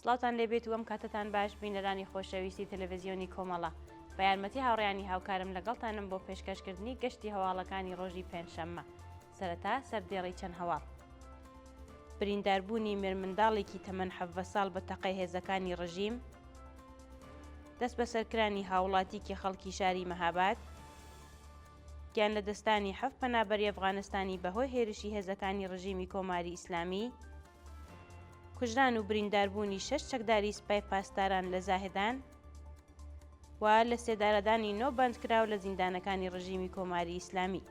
سڵاوتان لێبێت و ئەم کاتتان باش بینەرانی خۆشەویستی تەلەڤیزیۆنی کۆمەڵە بە یارمەتی هاوڕێیانی هاوکارم لەگەڵتانم بۆ پێشکەشکردنی گەشتی هەواڵەکانی ڕۆژی پێنجشەممە. سەرەتا سەردێڕی چەند هەواڵ. برینداربوونی مێرمنداڵێکی تەمەن 17 ساڵ بە تەقەی هێزەکانی ڕژیم، دەست بە سەرکرانی هاوڵاتیکی خەڵکی شاری مەهاباد، گیان لە دەستانی 7 پەنابەری ئەفغانستانی بەهۆی هێرشی هێزەکانی ڕژیمی کۆماری ئیسلامی، کوژران و برینداربوونی 6 چەکداری سپای پاسداران لە زاهدان و لە سێدارەدانی نۆ بەندکراو لە زیندانەکانی ڕژیمی کۆماری ئیسلامی.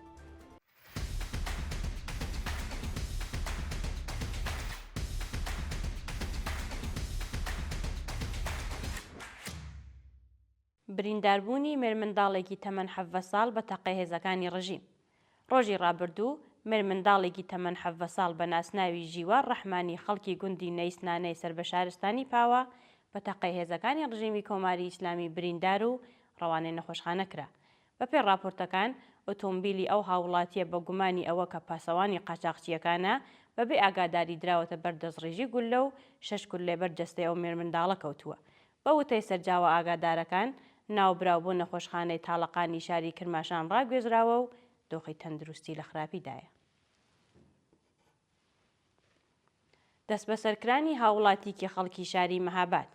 برینداربوونی مێرمنداڵێکی تەمەن 17 ساڵ بە تەقەی هێزەکانی ڕژیم. ڕۆژی ڕابردوو مێرمنداڵێکی تەمەن 17 ساڵ بە ناسناوی ژیوار ڕەحمانی خەڵکی گوندی نەیسنانەی سەر بە شارستانی پاوە بە تەقەی هێزەکانی ڕژیمی کۆماری ئیسلامی بریندار و ڕەوانەی نەخۆشخانە کرا. بەپێی راپۆرتەکان ئۆتۆمبیلی ئەو هاوڵاتیە بە گومانی ئەوە کە پاسەوانی قاچاقچیەکانە بەبێ ئاگاداری دراوەتە بەر دەستڕێژی گولە و 6 گول لێبەر جەستەی ئەو مێرمنداڵە کەوتووە. بە وتەی سەرجاوە ئاگادارەکان ناوبراو بۆ نەخۆشخانەی تاڵەقانی شاری کرماشان ڕاگوێزراوە و دۆخی تەندروستی لە خراپیدایە. دەست بە سەرکرانی هاوڵاتیکی خەڵکی شاری مەهاباد.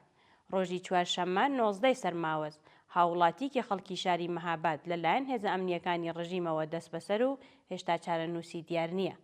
ڕۆژی چوارشەممە 19 سەرماوەز هاوڵاتیکی خەڵکی شاری مەهاباد لەلایەن هێزە ئەمنیەکانی ڕژیمەوە دەست بەسەر و هێشتا چارەنووسی دیار نییە.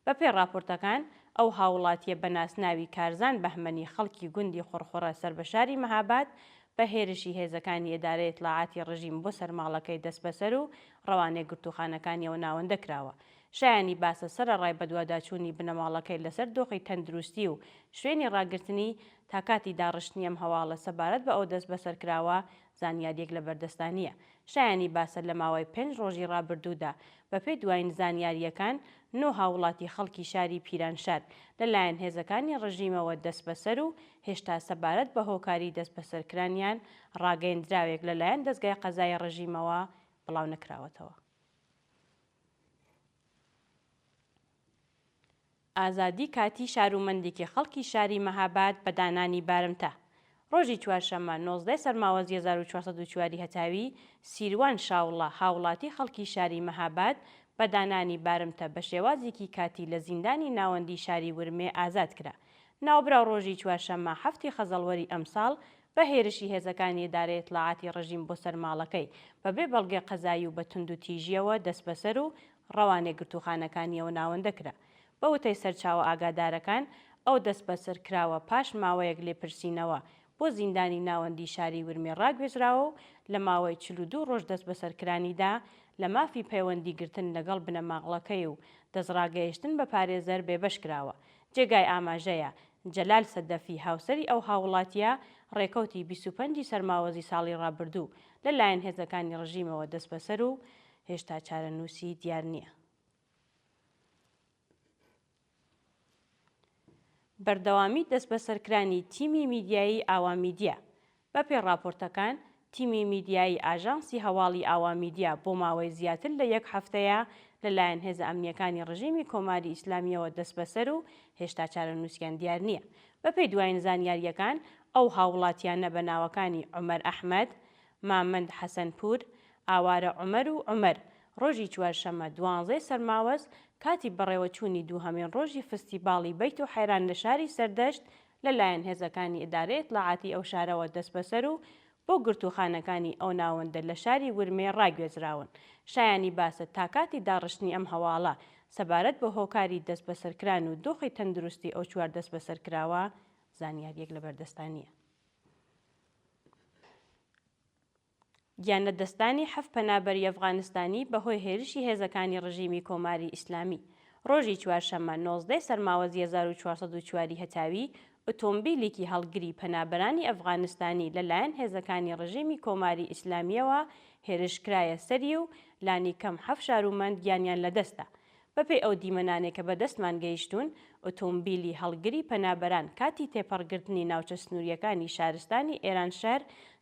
بەپێی راپۆرتەکان ئەو هاوڵاتیە بە ناسناوی کارزان بەهمەنی خەڵکی گوندی خوڕخوڕە سەر بە شاری مەهاباد بە هێرشی هێزەکانی ئێدارەی ئیتلاعاتی ڕژیم بۆ سەرماڵەکەی دەست بەسەر و ڕەوانەی گرتوخانەکانیەوە ناوەندە کراوە. شایانی باسە سەرەڕای بەدواداچوونی بنەماڵەکەی لەسەر دۆخی تەندروستی و شوێنی ڕاگررتنی تا کاتی داڕشتنی ئەم هەواڵە سەبارەت بە ئەو دەست بەسەرکراوە زانیاریەک لە بەردەستانیە. شایانی باسە لە ماوەی 5 ڕۆژی ڕابردوودا بەپێی دوایین زانیاریەکان 9 هاوڵاتی خەڵکی شاری پیرانشار لەلایەن هێزەکانی ڕژیمەوە دەست بەسەر و هێشتا سەبارەت بە هۆکاری دەست بەسەرکرانیان ڕاگەیەندراوێک لەلایەن دەستگای قەزای ڕژیمەوە بڵاو نەکراوەتەوە. ئازادی کاتی شارومەندێکی خەڵکی شاری مەهاباد بە دانانی بارمتە. ڕۆژی چوارشەممە 19 سەرماوەزی 1404 هەتاوی سیروان شاوڵە هاوڵاتی خەڵکی شاری مەهاباد بە دانانی بارمتە بە شێوازێکی کاتی لە زیندانی ناوەندی شاری ورمێ ئازاد کرا. ناوبراو ڕۆژی چوارشەممە 7 خەزەڵوەری ئەمساڵ بە هێرشی هێزەکانی ئێدارەی ئیتلاعاتی ڕژیم بۆ سەرماڵەکەی بەبێ بەڵگەی قەزایی و بە توند و تیژیەوە دەست بەسەر و ڕەوانێک گرتوخانەکانیەوە ناوەندە کرا. بە وتەی سەرچاوە ئاگادارەکان ئەو دەست بەسەر کراوە پاش ماوەیەک لێپرسینەوە بۆ زیندانی ناوەندی شاری ورمێ ڕاگوێزراوە و لە ماوەی 42 ڕۆژ دەست بەسەرکرانیدا لە مافی پەیوەندی گرتن لەگەڵ بنەماڵەکەی و دەستڕاگەیشتن بە پارێزەر بێبەش کراوە. جێگای ئاماژەیە جەلال سەدەفی هاوسەری ئەو هاوڵاتیە ڕێکەوتی 25 سەرماوەزی ساڵی ڕابردوو لەلایەن هێزەکانی ڕژیمەوە دەست بەسەر و هێشتا چارەنووسی دیار نییە. بەردەوامی دەست بەسەرکرانی تیمی میدیایی ئاوا میدیا. بەپێی راپۆرتەکان تیمی میدیایی ئاژانسی هەواڵی ئاوا میدیا بۆ ماوەی زیاتر لە 1 هەفتەیە لەلایەن هێزە ئەمنیەکانی ڕژیمی کۆماری ئیسلامیەوە دەست بەسەر و هێشتا چارەنووسیان دیار نییە. بەپێی دوایین زانیاریەکان ئەو هاوڵاتیانە بە ناوەکانی عومەر ئەحمەد، مامەند حەسەنپور، ئاوارە عومەر و عومەر ڕۆژی چوارشەممە 12 سەرماوەز کاتی بەڕێوەچوونی دووهەمین ڕۆژی فستیڤاڵی بەیت و حەیران لە شاری سەردەشت لەلایەن هێزەکانی ئیدارەی ئیتلاعاتی ئەو شارەوە دەست بەسەر و بۆ گرتوخانەکانی ئەو ناوەندە لە شاری ورمێ ڕاگوێزراون. شایانی باسە تا کاتی داڕشتنی ئەم هەواڵە سەبارەت بە هۆکاری دەست بەسەرکران و دۆخی تەندروستی ئەو 4 دەست بەسەرکراوە زانیاریەک لە بەردەستانیە. گیان لە دەستانی 7 پەنابەری ئەفغانستانی بەهۆی هێرشی هێزەکانی ڕژیمی کۆماری ئیسلامی. ڕۆژی چوارشەممە 19 سەرماوەزی 1404 هەتاوی ئۆتۆمبیلێکی هەڵگری پەنابەرانی ئەفغانستانی لەلایەن هێزەکانی ڕژیمی کۆماری ئیسلامیەوە هێرشکرایە سەری و لانی کەم 7 شارومەند گیانیان لەدەستا. بەپێی ئەو دیمەنانێک کە بەدەستمان گەیشتون ئۆتۆمبیلی هەڵگری پەنابەران کاتی تێپەڕگرتنی ناوچە سنووریەکانی شارستانی ئێرانشار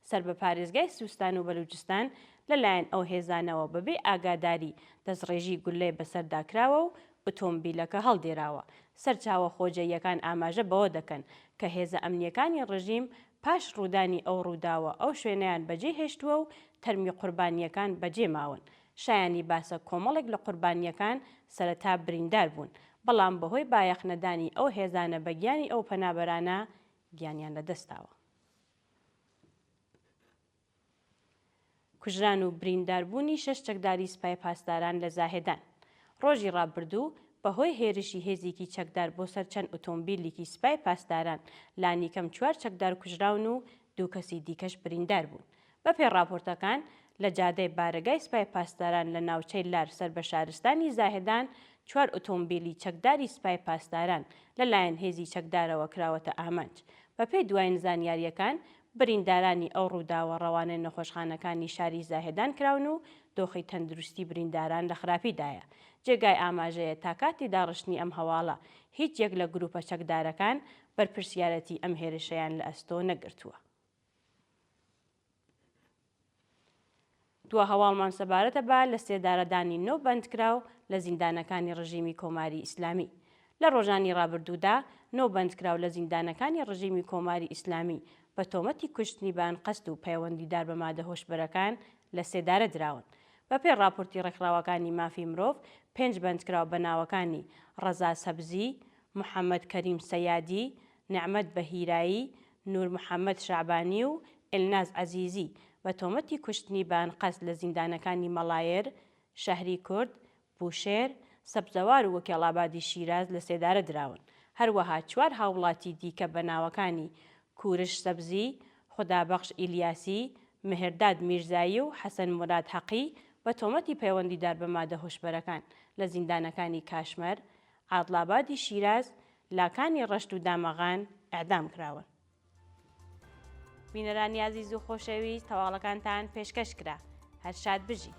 سەر بە پارێزگای سوستان و بەلوچستان لەلایەن ئەو هێزانەوە بەبێ ئاگاداری دەستڕێژی گولەی بەسەرداکراوە و ئۆتۆمبیلەکە هەڵدێراوە. سەرچاوە خۆجەییەکان ئاماژە بەوە دەکەن کە هێزە ئەمنیەکانی ڕژیم پاش ڕوودانی ئەو ڕووداوە ئەو شوێنیان بەجێ هێشتووە و تەرمی قوربانیەکان بەجێ ماون. شایانی باسە کۆمەڵێک لە قوربانیەکان سەرەتا بریندار بوون، بەڵام بەهۆی بایەخنەدانی ئەو هێزانە بەگیانی ئەو پەنابەرانە گیانیان لەدەستاوە. کوژران و برینداربوونی 6 چەکداری سوپای پاسداران لە زاهێدان. ڕۆژی ڕابردوو بەهۆی هێرشی هێزێکی چەکدار بۆ سەر چەند ئۆتۆمبیلێکی سوپای پاسداران لانیکەم 4 چەکدار کوژراون و 2 کەسی دیکەش بریندار بوون. بەپێی راپۆرتەکان لە جادەی بارگای سوپای پاسداران لە ناوچەی لار سەر بە شارستانی زاهێدان 4 ئۆتۆمبیلی چەکداری سوپای پاسداران لەلایەن هێزی چەکدارەوە کراوەتە ئامانج. بەپێی دوایین زانیاریەکان بریندارانی ئەو ڕووداوە ڕەوانەی نەخۆشخانەکانی شاری زاهێدان کراون و دۆخی تەندروستی برینداران لە خراپیدایە. جێگای ئاماژەیە تا کاتی داڕشتنی ئەم هەواڵە هیچ یەک لە گروپە چەکدارەکان بەرپرسیارەتی ئەم هێرشەیان لە ئەستۆ نەگرتووە. دووە هەواڵمان سەبارەتە بە لە سێدارەدانی نۆ بەندکراو لە زیندانەکانی ڕژیمی کۆماری ئیسلامی. لە ڕۆژانی ڕابردوودا نۆ بەندکراو لە زیندانەکانی ڕژیمی کۆماری ئیسلامی بە تۆمەتی کوشتنی بان قەست و پەیوەندیدار بە مادە هۆشبەرەکان لە سێدارە دراون. بەپێی راپۆرتی ڕێکخراوەکانی مافی مرۆڤ 5 بەندکراو بە ناوەکانی ڕەزا سەبزی، محەممەد کەریم سەیادی، نەعمەت بەهیرایی، نور محەممەد شعبانی و ئلناز عەزیزی بە تۆمەتی کوشتنی بان قەست لە زیندانەکانی مەڵایر، شەهری کورد، بوشێر، سەبزەوار و وەکێڵابادی شیراز لە سێدارە دراون. هەروەها 4 هاوڵاتی دیکە بە ناوەکانی کورش سەبزی، خودابەخش ئیلیاسی، مهرداد میرزایی و حەسەن موراد حەقی بە تۆمەتی پەیوەندیدار بە مادە هۆشبەرەکان لە زیندانەکانی کاشمەر، عادڵابادی شیراز، لاکانی ڕەشت و دامەغان ئەعدام کراون. بینەرانی عەزیز و خۆشەویست، هەواڵەکانتان پێشکەش کرا. هەر شاد بژی.